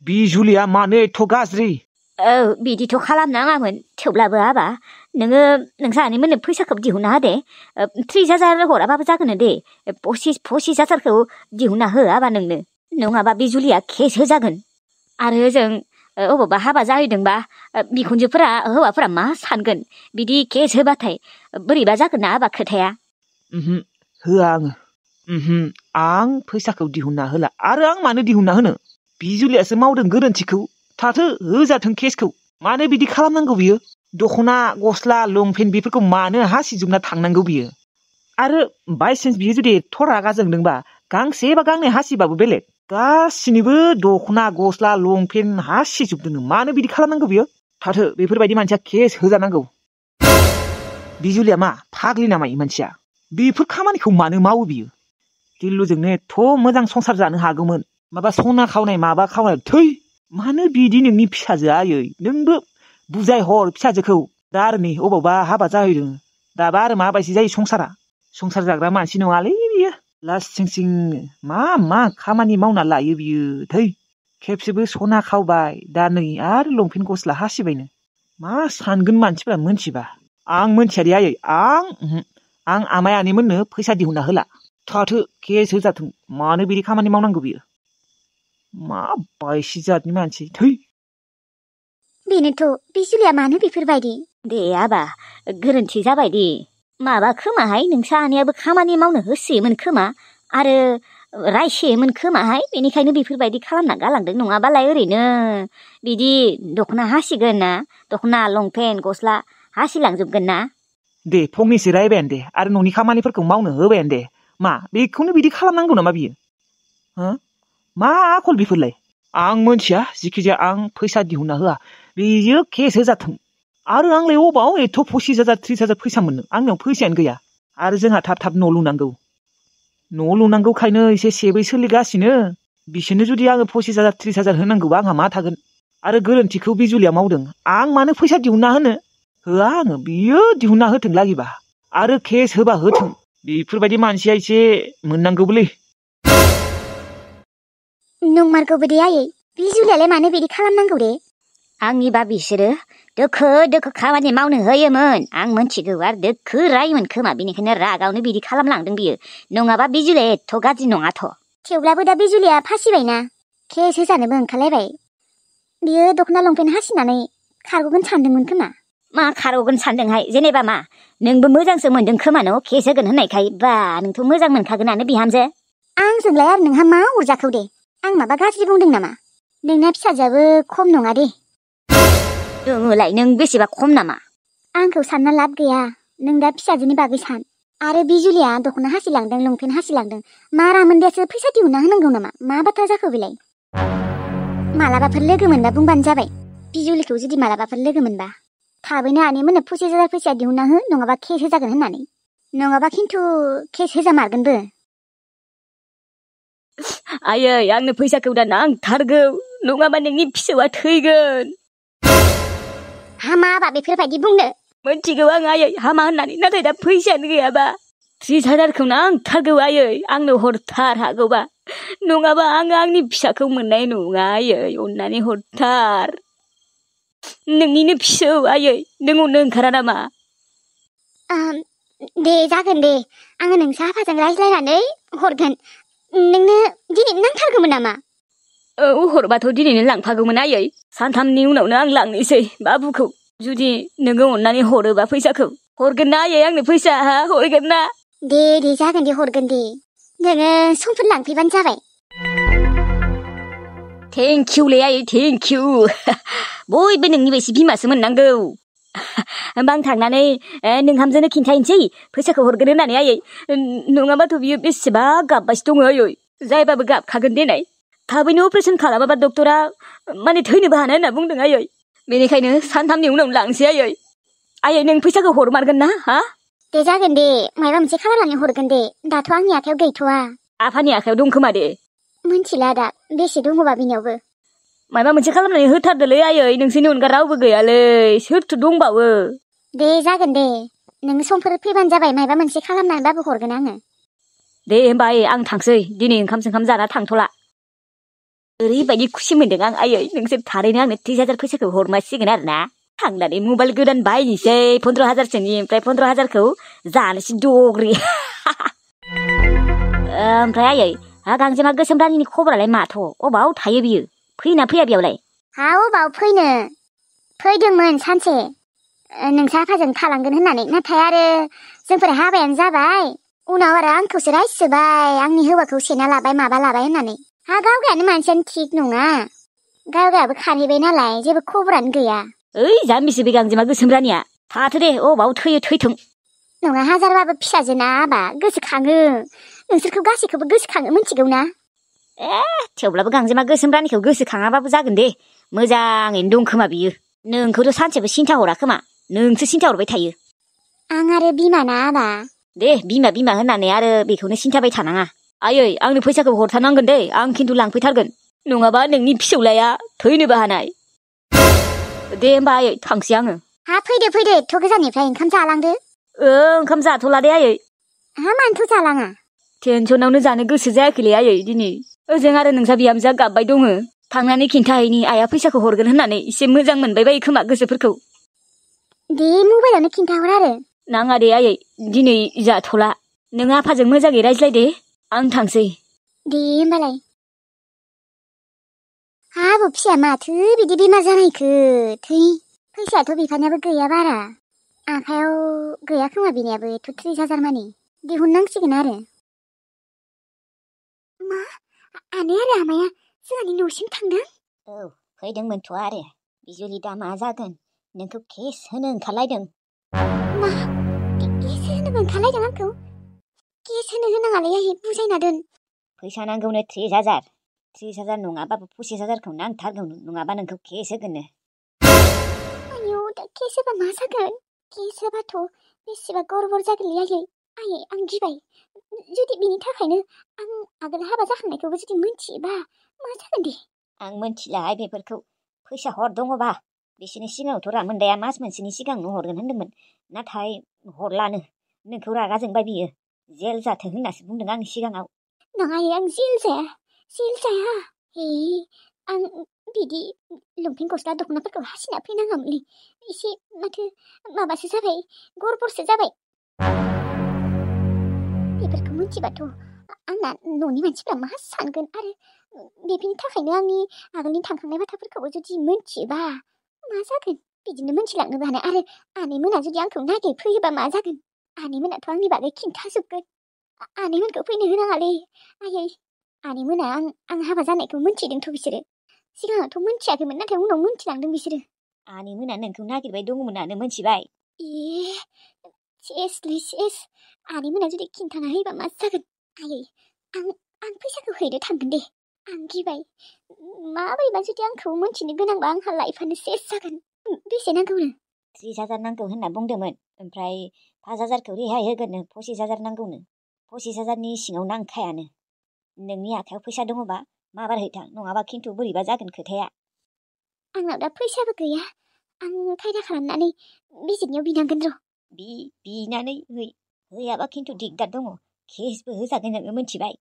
बिजुलिया मानो एथ' गाज्रि? बिदिथ' खालामनाङामोन थेवब्लाबो आबा नोङो नोंसानिमोननो फैसाखौ दिहुनना हो दे 30,000 हराबाबो जागोन दे 25,000खौ दिहुनना हो आबा नोंनो नङाबा बिजुलिया केस होजागोन आरो जों अबावबा हाबा जाहैदोंबा बिखुनजोफोरा हौवाफोरा मा सानगोन बिदि केस होबाथाय बोरैबा जागोन ना आबा खोथाया होआ आं फैसाखौ दिहुनना होला आरो आं मानो दिहुनना होनो बिजुलियासो मावदों गोरोन्थिखौ थाथो होजाथों केसखौ मानो बिदि खालामनांगौ बियो दख'ना गस्ला लंपेन्ट बेफोरखौ मानो हासिजोबना थांनांगौ बियो आरो बायसान्स बियो जुदि एथ' रागा जोंदोंबा गांसे बा गांनै हासिबाबो बेलेग गासिनिबो दख'ना गस्ला लंपेन्ट हासिजोबदों मानो बिदि खालामनांगौ बियो थाथो बेफोरबायदि मानसिया केस होजानांगौ बिजुलिया मा फाग्लि नामा इ मानसिया बेफोर खामानिखौ मानो मावो बियो दिल्लुजोंनो एथ' मोजां संसार जानो हागौमोन माबा सना खावनाय माबा खावनाय थै मानो बिदि नोंनि फिसाजो आयै नोंबो बुजाय हर फिसाजोखौ दा आरो नै अबावबा हाबा जाहैदों दाबा आरो माबायदि जायो संसार जाग्रा मानसि नङालै बियो लासिं मा खामानि मावना लायो बियो थै खेबसेबो सना खावबाय दा नै आरो लंपेन्ट गस्ला हासिबायनो मा सानगोन मानसिफ्रा मोनथिबा आं मोनथिया दे आयै आं आमाय आनैमोननो फैसा दिहुनना होला थाथो केस होजाथों मानो बिदि खामानि मावनांगौ बियो मा बायसि जातनि मानसि थै बेनोथ' बिजुलिया मानो बेफोरबायदि दे आबा गोरोन्थि जाबाय दे माबा खोमाहाय नोंसा आनैयाबो खामानि मावनो होसोयोमोन खोमा आरो रायसेयोमोन खोमाहाय बेनिखायनो बेफोरबायदि खालामना गालांदों नङाबालाय ओरैनो बिदि दख'ना हासिगोन ना दख'ना लंपेन्ट गस्ला हासिलांजोबगोन ना दे फंनैसो रायबायानो दे आरो न'नि खामानिफोरखौ मावनो होबायानो दे मा बेखौनो बिदि खालामनांगौ नामा बियो मा आखल बेफोरलाय आं मोनथिया जिखिजाया आं फैसा दिहुनना होआ बेयो केस होजाथों आरो आंलाय अबाव एथ' 25,000 30,000 फैसा मोननो आंनियाव फैसायानो गैया आरो जोंहा थाब न' लुनांगौखायनो एसे सेबै सोलिगासिनो बिसोरनो जुदि आङो 25,000 30,000 होनांगौबा आंहा मा थागोन आरो गोरोन्थिखौ बिजुलिया मावदों आं मानो फैसा दिहुनना होनो होआ आङो बियो दिहुनना होथों लागिबा आरो केस होबा होथों बेफोरबायदि मानसिया एसे मोननांगौबोलै नंमारगौबो दे आयै बिजुलियालाय मानो बिदि खालामनांगौ दे आंनिबा बिसोरो दोखो खामानि मावनो होयोमोन आं मोनथिगौ आरो दोखो रायोमोन खोमा बेनिखायनो रागावनो बिदि खालामलांदों बियो नङाबा बिजुलिया एथ' गाज्रि नङाथ' थेवब्लाबो दा बिजुलिया फासिबायना केस होजानोबो ओंखारलायबाय बियो दख'ना लंपेन्ट हासिनानै खारग'गोन सानदोंमोन खोमा मा खारग'गोन सानदोंहाय जेनेबा मा नोंबो मोजांसो मोनदों खोमा न' केस होगोन होननायखाय बा नोंथ' मोजां मोनखागोनानो बिहामजो आंजोंलाय आरो नोंहा मा अरजाखौ दे आं माबा गाज्रि बुंदों नामा नोंना फिसाजोआबो खम नङा दे नोङोलाय नों बेसेबा खम नामा आंखौ सानना लाब गैया नों दा फिसाजोनि बागै सान आरो बिजुलिया दख'ना हासिलांदों लंपेन्ट हासिलांदों मारामोनदासो फैसा दिहुनना होनांगौ नामा मा बाथ्रा जाखो बेलाय मालाबाफोर लोगो मोनबा बुंबानो जाबाय बिजुलिखौ जुदि मालाबाफोर लोगो मोनबा थाबैनो आनैमोननो 25,000 फैसा दिहुनना हो नङाबा केस होजागोन होननानै नङाबा खिन्थु केस होजामारगोनबो आयै आंनो फैसाखौ दा नांथारगौ नङाबा नोंनि फिसौआ थैगोन हामा बा बेफोरबायदि बुंनो मोनथिगौ आं आयै हामा होननानै नाथाय दा फैसायानो गैयाबा 30,000खौ नांथारगौ आयै आंनो हरथार हागौबा नङाबा आङो आंनि फिसाखौ मोननाय नङा आयै अननानै हरथार नोंनिनो फिसौ आयै नों अननो ओंखारा नामा दे जागोन दे आङो नोंसा आफाजों रायज्लायनानै हरगोन नोंनो दिनै नांथारगौमोन नामा हरबाथ' दिनैनो लांफागौमोन आयै सानथामनि उनावनो आं लांनोसै बाबुखौ जुदि नोङो अननानै हरोबा फैसाखौ हरगोन ना आयै आंनो फैसा हरगोन ना दे जागोन दे हरगोन दे नोङो समफोर लांफैबानो जाबाय थेंकिउलै आयै थेंकिउ बयबो नोंनि बायदि बिमासो मोननांगौ होमबा आं थांनानै नोंहामजोनो खिन्थाहैनोसै फैसाखौ हरगोन होननानै आयै नङाबाथ' बियो बेसेबा गाबबायसो दङ आयै जायबाबो गाबखागोन देनाय थाबैनो अपारेसन खालामाबा डक्टरा माने थैनोबो हानाय होनना बुंदों आयै बेनिखायनो सानथामनि उनाव लांसै आयै नों फैसाखौ हरमारगोन ना दे जागोन दे माबा मोनसे खालामनानै हरगोन दे दाथ' आंनि आखायाव गैथ'वा आफानि आखायाव दं खोमा दे मोनथिला दा बेसे दङबा बिनियावबो माबा मोनसे खालामनानै होथारदोलै आयै नोंसोरनि अनगा रावबो गैयालै सोरथो दंबावो दे जागोन दे नों समफोर फैबानो जाबाय माबा मोनसे खालामनानैबाबो हरगोन आङो दे होमबा आयै आं थांसै दिनै ओंखाम जाना थांथ'ला ओरैबायदि खुसि मोनदों आं आयै नोंसोर थारैनो आंनो 30,000 फैसाखौ हरमारसिगोन आरोना थांनानै मबाइल गोदान बायनोसै 15,000सोनि ओमफ्राय 15,000खौ जानोसै दग्रि ओमफ्राय आयै हा गांजेमा गोसोम रानिनि खबरालाय माथो अबाव थायो बियो फैना फैया बेयावलाय हा अबाव फैनो फैदोंमोन सानसे नोंसा आफाजों थालांगोन होननानै नाथाय आरो जोंफोर हाबायानो जाबाय उनाव आरो आंखौसो रायसोबाय आंनि हौवाखौ सेना लाबाय माबा लाबाय होननानै हा गावगायानो मानसियानो थिग नङा गावगायाबो खारहैबाय नालाय जेबो खबरानो गैया ओइ जाम्बिसो बे गांजेमा गोसोम रानिया थाथो दे अबाव थैयो थैथों नङा हाजारबाबो फिसाजोना आबा गोसोखाङो नोंसोरखौ गासैखौबो गोसोखाङो मिथिगौ ना थेवब्लाबो गांजेमा गोसोम रानिखौ गोसोखाङाबाबो जागोन दे मोजाङैनो दं खोमा बियो नोंखौथ' सानसेबो सिन्था हरा खोमा नोंसो सिन्था हरबाय थायो आं आरो बिमाना आबा दे बिमा बिमा होननानै आरो बेखौनो सिन्थाबाय थानाङा आयै आंनो फैसाखौ हरथारनांगोन दे आं खिन्थु लांफैथारगोन नङाबा नोंनि फिसौलाया थैनोबो हानाय दे होमबा आयै थांसै आङो हा फैदो एथ' गोजाननिफ्राय ओंखाम जालांदो ओंखाम जाथ'ला दे आयै हा मानोथ' जालाङा टेनसनावनो जानो गोसो जायाखैलै आयै दिनै ओजों आरो नोंसा बिहामजोआ गाबबाय दङ थांनानै खिन्थाहैनि आइया फैसाखौ हरगोन होननानै एसे मोजां मोनबाय बायो खोमा गोसोफोरखौ दे मबाइलावनो खिन्थाहर आरो नाङा दे आयै दिनै जाथ'ला नों आफाजों मोजाङै रायज्लायदे आं थांसै दे होमबालाय हाबो फिसाया माथो बिदि बेमार जानायखो थै फैसायाथ' बिफानियाबो गैया बारा आखायाव गैया खोमा बिनियाबो 30,000 मानि दिहुननांसिगोन आरो मा आनै आरो आमाया जोंहानि न'सिम थांदों फैदोंमोनथ' आरो बिजुलि दा मा जागोन नोंखौ केस होनो ओंखारलायदों मा केस होनो ओंखारलायदों आंखौ केस होनो होनाङालै आयै बुजायना दोन फैसा नांगौनो 30,000 नङाबाबो 25,000खौ नांथारगौ नङाबा नोंखौ केस होगोननो आयौ दा केस होबा मा जागोन केस होबाथ' बेसेबा गरबर जागोनलै आयै आं गिबाय जुदि बिनि थाखायनो आं आगोल हाबा जाखांनायखौबो जुदि मिन्थियोबा मा जागोन दे आं मिन्थिलाहाय बेफोरखौ फैसा हर दङबा बिसोरनि सिगाङावथ' रामोनदाया मास मोनसेनि सिगांनो हरगोन होन्दोंमोन नाथाय हरलानो नोंखौ रागा जोंबाय बियो जेल जाथों होननासो बुंदों आंनि सिगाङाव नङा आं जेल जाया हे आं बिदि लंपेन्ट गस्ला दख'नाफोरखौ हासिना फैनाङामोनलै एसे माथो माबासो जाबाय गरबरसो जाबाय बेफोरखौ मिथिबाथ' आंना न'नि मानसिफ्रा मा सानगोन आरो बेफोरनि थाखायनो आंनि आगोलनि थांखांनाय बाथ्राफोरखौबो जुदि मिथियोबा मा जागोन बिदिनो मिथिलांनोबो हानाय आरो आनैमोना जुदि आंखौ नागिरफैयोबा मा जागोन आनैमोनाथ' आंनि बागै खिन्थाजोबगोन आनैमोनखौ फैनो होनाङालै आयै आनैमोना आं हाबा जानायखौ मिन्थिदोंथ' बिसोरो सिगाङावथ' मिन्थियाखैमोन नाथाय उनाव मिन्थिलांदों बिसोरो आनैमोना नोंखौ नागिरबाय दङमोनानो मिन्थिबाय सेसलै सेस आनैमोना जुदि खिन्थाना होयोबा मा जागोन आयै आं फैसाखौ हैनो थांगोन दे आं गिबाय माबोरैबा जुदि आंखौ मिन्थिनो गोनांबा आंहा लाइफआनो सेस जागोन बेसे नांगौनो 30,000 नांगौ होनना बुंदोंमोन ओमफ्राय 5,000खौ रेहाय होगोननो 25,000 नांगौनो 25,000नि सिङाव नांखायानो नोंनि आखायाव फैसा दङबा माबार हैथां नङाबा खिन्थु बोरैबा जागोन खोथाया आंनाव दा फैसाबो गैया आं खायदा खालामनानै बिजिनियाव बिनांगोन र' बिनानै हैयाबा खिन्थु दिगदार दङ केसबो होजागोन नोङो मिन्थिबाय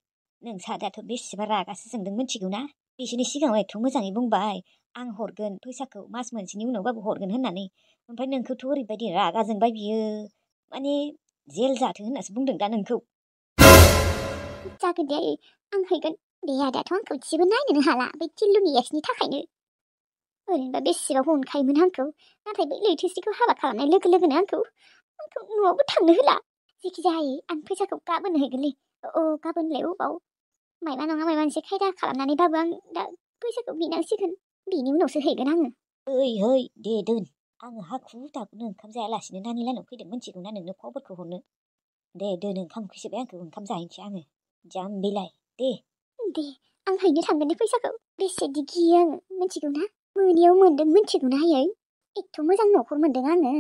नों सादाथ' बेसेबा रागासो जोंदों मिन्थिगौ ना बिसोरनि सिगाङाव एथ' मोजाङै बुंबाय आं हरगोन फैसाखौ मास मोनसेनि उनावबाबो हरगोन होननानै ओमफ्राय नोंखौथ' ओरैबायदि रागा जोंबाय बियो माने जेल जाथों होननासो बुंदों दा नोंखौ जागोन दे आं हैगोन दे आदाथ' आंखौ जेबो नायनोनो हाला बे टिल्लुनि एक्सनि थाखायनो ओरैनोबा बेसेबा अनखायोमोन आंखौ नाथाय बै लैथोस्रिखौ हाबा खालामनाय लोगो लोगोनो आंखौ न'आवबो थांनो होला जेखि जायो आं फैसाखौ गाबोन हैगोनलै गाबोनलाय अबाव मायबा नङा मायबा मोनसे खायदा खालामनानैबाबो आं दा फैसाखौ बिनांसिगोन बिनि उनावसो हैगोन आङो है दे दोन आङो हाखु दाखुनो ओंखाम जायालासिनो नानि लानाव फैदों मिन्थिगौ ना नोंनो खबरखौ हरनो दे दोन ओंखाम उखैसोबाय आंखौ ओंखाम जाहैनोसै आङो जाम्बिलाय दे आं हैनो थांगोन दे फैसाखौ बेसेदि गियो आङो मिन्थिगौ ना मोनियाव मोनदों मिन्थिगौ ना आयै एथ' मोजां न'खर मोनदों आङो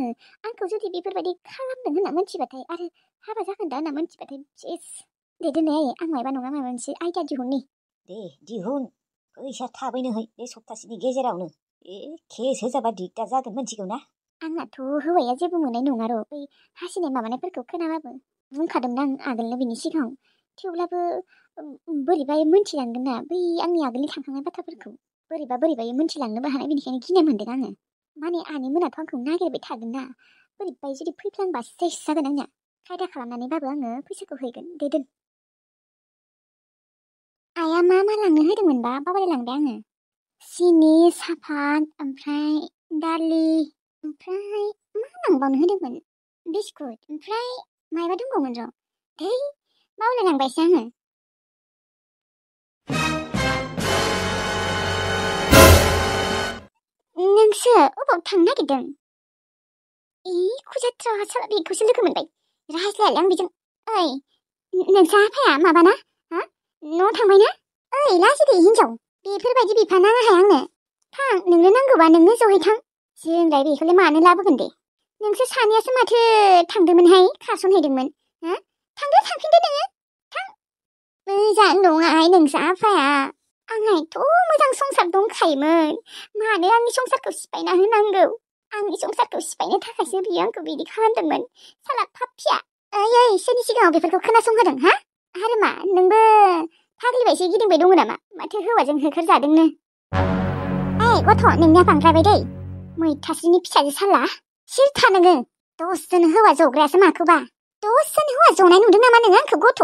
आंखौ जुदि बेफोरबायदि खालामदों होनना मिन्थिबाथाय आरो हाबा जागोन दा होनना मिन्थिबाथाय सेस दे दोनै आयै आं मायबा नङा मायबा मोनसे आइडिया दिहुननि दे दिहुन फैसा थाबैनो है बे सप्तासेनि गेजेरावनो केस होजाबा दिगदार जागोन मिन्थिगौ ना आंनाथ' हौवाया जेबो मोननाय नङा र' बै हासिनाय माबानायफोरखौ खोनाबाबो बुंखादोंमोन आं आगोलनो बिनि सिगाङाव थेवब्लाबो बोरैबायै मोनथिलांगोन ना बै आंनि आगोलनि थांखांनाय बाथ्राफोरखौ बोरैबायै मोनथिलांनोबो हानाय बेनिखायनो गिनाय मोनदों आङो माने आनै मोनाथ' आंखौ नागिरबाय थागोन ना बोरैबायै जुदि फैफ्लांबा सेस जागोन आंनिया खायदा खालामनानैबाबो आङो फैसाखौ हैगोन दे दोन आइया मा लांनो होदोंमोनबा बावलायलांबाय आङो सिनि सापात ओमफ्राय दालि ओमफ्राय मा लांबावनो होदोंमोन बिस्कुट ओमफ्राय मायबा दंबावोमोन र' धै बावलायलांबायसो आङो नोंसो अबाव थांनो नागिरदों खुजाथ्रा साला बेखौसो लोगो मोनबाय रायज्लायालै आं बेजों ओइ नोंसा आफाया माबाना हा न'आव थांबाय ना ओइ लाजिदै हिनजाव बेफोरबायदि बिफा नाङाहाय आंनो थां नोंनो नांगौबा नोंनो जहै थां जोंलाय बेखौलाय मानो लाबोगोन दे नोंसोर सानैयासो माथो थांदोंमोनहाय खारसनहैदोंमोन हा थांदो थांफिनदो नोङो थां मोजां नङाहाय नोंसा आफाया आंहाथ' मोजां संसार दंखायोमोन मानो आंनि संसारखौ सिफायना होनांगौ आंनि संसारखौ सिफायनो थाखायसो बियो आंखौ बिदि खालामदोंमोन साला पापिया ओइ सोरनि सिगाङाव बेफोरखौ खोनासंहोदों हा आरो मा नोंबो फाग्लिबायसो गिदिंबाय दङ नामा माथो हौवाजों होखारजादोंनो ओइ गथ' नोंनिया बांद्रायबाय दै मैथास्रिनि फिसाजो साला सिरथा नोङो दसजन हौवा जग्रायासो माखौबा दसजन हौवा जनाय नुदों नामा नोङो आंखौ गथ'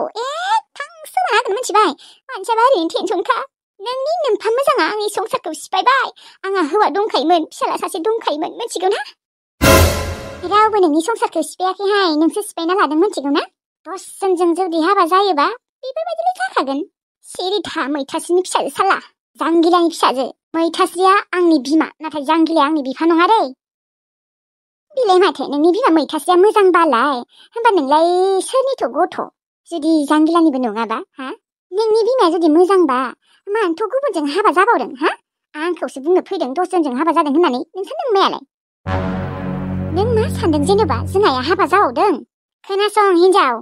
थांसो मोना हागोन मिथिबाय मानसियाबा ओरैनो टेनसनखा नोंनि नोम्फा मोजाङा आंनि संसारखौ सिफायबाय आंहा हौवा दंखायोमोन फिसाला सासे दंखायोमोन मिथिगौ ना रावबो नोंनि संसारखौ सिफायाखैहाय नोंसो सिफायना लादों मिथिगौ ना दसजनजों जुदि हाबा जायोबा बेफोरबायदिलाय जाखागोन सिरिथा मैथास्रिनि फिसाजो साला जांगिलानि फिसाजो मैथास्रिया आंनि बिमा नाथाय जांगिलाया आंनि बिफा नङा दै बिलाय माथो नोंनि बिमा मैथास्रिया मोजांबालाय होनबा नोंलाय सोरनिथ' गथ' जुदि जांगिलानिबो नङाबा हा नोंनि बिमाया जुदि मोजांबा मानोथ' गुबुनजों हाबा जाबावदों हा आंखौसो बुंनो फैदों दसजनजों हाबा जादों होननानै नोंसोर नोंमायालाय नों मा सानदों जेनेबा जोंहाया हाबा जाबावदों खोनासं हिनजाव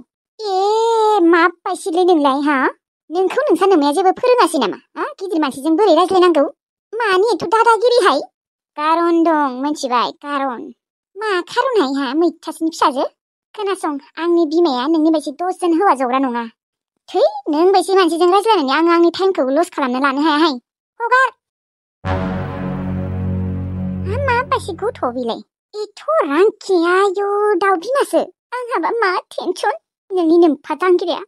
मा बायसिलै नोंलाय हा नोंखौ नोंसा नोमाया जेबो फोरोङासै नामा हा गिदिर मानसिजों बोरै रायज्लायनांगौ मानि एथ' दादागिरिहाय कारन दं मिथिबाय कारन मा खारनहाय हा मैथास्रिनि फिसाजो खोनासं आंनि बिमाया नोंनि बायदि दसजन हौवा जग्रा नङा थै नों बायदि मानसिजों रायज्लायनानै आं आंनि टाइमखौ लस खालामनो लानो हायाहाय हगार मा बायदि गथ' बिलाय एथ' रांखि आयु दाउ बिमासो आंहाबा मा टेनसन नोंनि नोम्फा जांगिरिया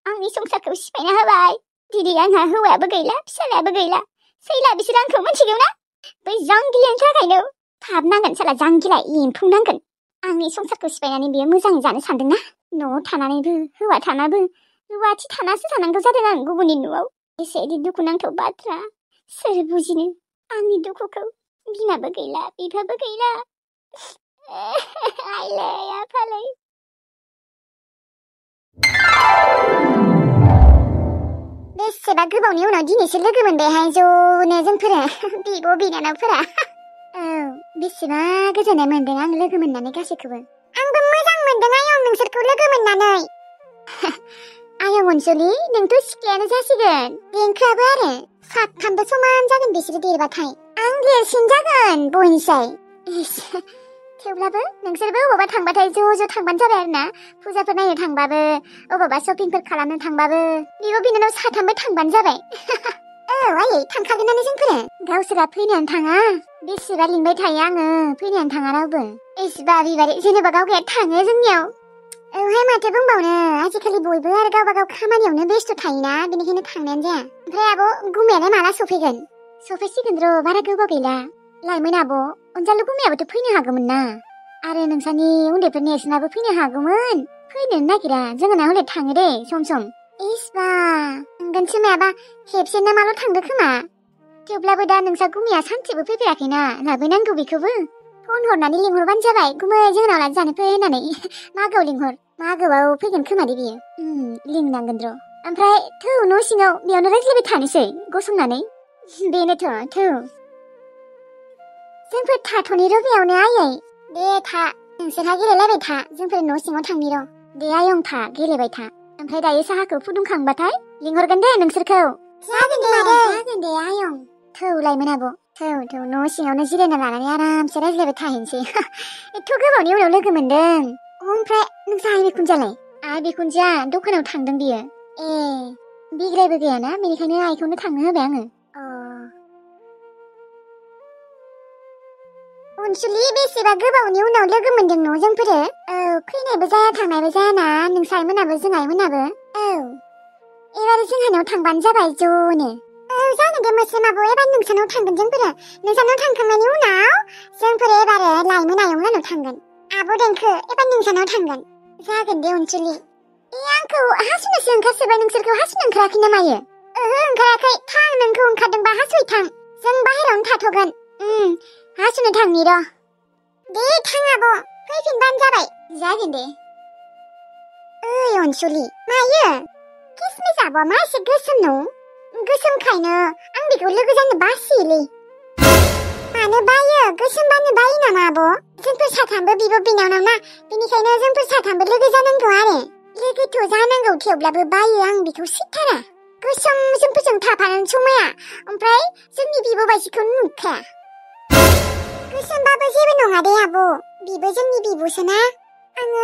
आंनि संसारखौ सिफायना होबाय दिनै आंहा हौवायाबो गैला फिसालायाबो गैला सैला बिसोर आंखौ मिथिगौ ना बै जांगिलानि थाखायनो थाबनांगोन साला जांगिला एम्फौ नांगोन आंनि संसारखौ सिफायनानै बियो मोजाङै जानो सानदोंना न'आव थानानैबो हौवा थानाबो रुवाथि थानासो थानांगौ जादों आं गुबुननि न'आव एसेदि दुखुनांथाव बाथ्रा सोर बुजिनो आंनि दुखुखौ बिमाबो गैला बिफाबो गैला आइलै आफालै बेसेबा गोबावनि उनाव दिनैसो लोगो मोनबायहाय ज'नो जोंफोरा बिब' बिनानावफोरा बेसेबा गोजोननाय मोनदों आं लोगो मोननानै गासैखौबो आंबो मोजां मोनदों आयं नोंसोरखौ लोगो मोननानै आयं अनसुलि नोंथ' सिख्लायानो जासिगोन देंखोआबो आरो साथामबो समान जागोन बिसोरो देरबाथाय आं देरसिन जागोन बयनिसाय थेवब्लाबो नोंसोरबो अबावबा थांबाथाय ज' थांबानो जाबाय आरो ना फुजाफोर नायनो थांबाबो अबावबा शपिंफोर खालामनो थांबाबो बिब' बिनानाव साथामबो थांबानो जाबाय आयै थांखागोनानो जोंफोरो गावसोरा फैनायानो थाङा बेसेबा लिंबाय थायो आङो फैनायानो थाङा रावबो एसेबा बिबारि जेनेबा गावगाया थाङो जोंनियाव औहाय माथो बुंबावनो आजिखालि बयबो आरो गावबा गाव खामानियावनो बेस्थ' थायोना बेनिखायनो थांनायानो जाया ओमफ्राय आब' गुमैयालाय माला सफैगोन सफैसिगोन र' बारा गोबाव गैला लाइमोन आब' अनजालु गुमैयाबोथ' फैनो हागौमोन ना आरो नोंसानि उन्दैफोर नेर्सोनाबो फैनो हागौमोन फैनोनो नागिरा जोंना हले थाङो दे सम सम इसबा थांगोनसो मायाबा खेबसे ना माल' थांदो खोमा थेवब्लाबो दा नोंसा गुमैया सानसेबो फैफेराखैना लाबोनांगौ बेखौबो फन हरनानै लिंहरबानो जाबाय गुमै जोंनाव लाना जानो फै होननानै मागोआव लिंहर मागोआव फैगोन खोमा दे बियो लिंनांगोन र' ओमफ्राय थौ न' सिङाव बेयावनो रायज्लायबाय थानोसै गसंनानै बेनोथ' थौ जोंफोर थाथ'नि र' बेयावनो आयै दे था नोंसोरहा गेलेलायबाय था जोंफोर न' सिङाव थांनि र' दे आयं था गेलेबाय था ओमफ्राय दायो साहाखौ फुदुंखांबाथाय लिंहरगोन दे नोंसोरखौ जागोन दे आयं थौ लाइमोन आब' थौ न' सिङावनो जिरायना लानानै आरामसे रायज्लायबाय थाहैनोसै एथ' गोबावनि उनाव लोगो मोनदों ओमफ्राय नोंसा आइ बिखुनजोआलाय आइ बिखुनजोआ दखानाव थांदों बियो बिग्रायबो गैयाना बेनिखायनो आइखौनो थांनो होबाय आङो। अनसुलि बेसेबा गोबावनि उनाव लोगो मोनदों न' जोंफोरो। फैनायबो जाया थांनायबो जायाना नोंसारमोनाबो जों आइमोनाबो। एबार जोंहानाव थांबानो जाबाय ज'नो। जानो दे मोस्रोम आब' एबार नोंसानाव थांगोन जोंफोरो। नोंसानाव थांखांनायनि उनाव जोंफोरो एबार लाइमोन आयंलानाव थांगोन। आब' देंखो एबार नोंसानाव थांगोन। जागोन दे अनसुलि। आंखौ हासुनोसो ओंखारसोबाय नोंसोरखौ हासुनो ओंखाराखै ना मायो? ओंखाराखै। थां नोंखौ ओंखारदोंबा हासुयै थां। जों बाहेरावनो थाथ'गोन। हासुनो थांनि र'। दे थां आब' फैफिनबानो जाबाय। जागोन दे। ओइ अनसुलि मायो? किसमिस आब'आ मा एसे गोसोम न'? गोसोमखायनो आं बेखौ लोगो जानो बासियोलै। मानो बायो? गोसोमबानो बायो नामा आब'? जोंफोर साथामबो बिब' बिनानाव ना बेनिखायनो जोंफोर साथामबो लोगो जानांगौ आरो। लोगोथ' जानांगौ थेवब्लाबो बायो आं बेखौ सैथारा। गोसोम जोंफोरजों थाफानो समाया ओमफ्राय जोंनि बिब' बायदिखौ नुखाया। गोसोमबाबो जेबो नङा दे आब'। बिबो जोंनि बिब'सोना। आङो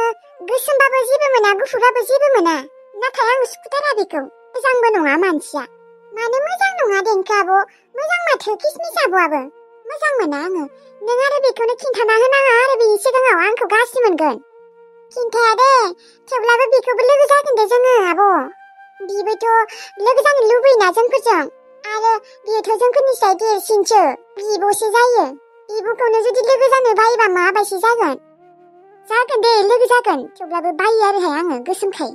गोसोमबाबो जेबो मोना गुफुरबाबो जेबो मोना। नाथाय आं सुखुथारा बेखौ। मोजांबो नङा मानसिया। मानो मोजां नङा देंखो आब'? मोजां माथो किसमिस आब'आबो। मोजां मोना आङो। नों आरो बेखौनो खिन्थाना होनाङा आरो बेनि सिगाङाव आंखौ गाज्रि मोनगोन। खिन्थाया दे थेवब्लाबो बेखौबो लोगो जागोन दे जोङो आब'। बिबोथ' लोगो जानो लुबैयोना जोंफोरजों। आरो बियोथ' जोंफोरनिफ्राय देरसिनसो बिब'सो जायो। बिब'खौनो जुदि लोगो जानो बायोबा माबायदि जागोन? जागोन दे लोगो जागोन थेवब्लाबो बायो आरोहाय आङो गोसोमखाय।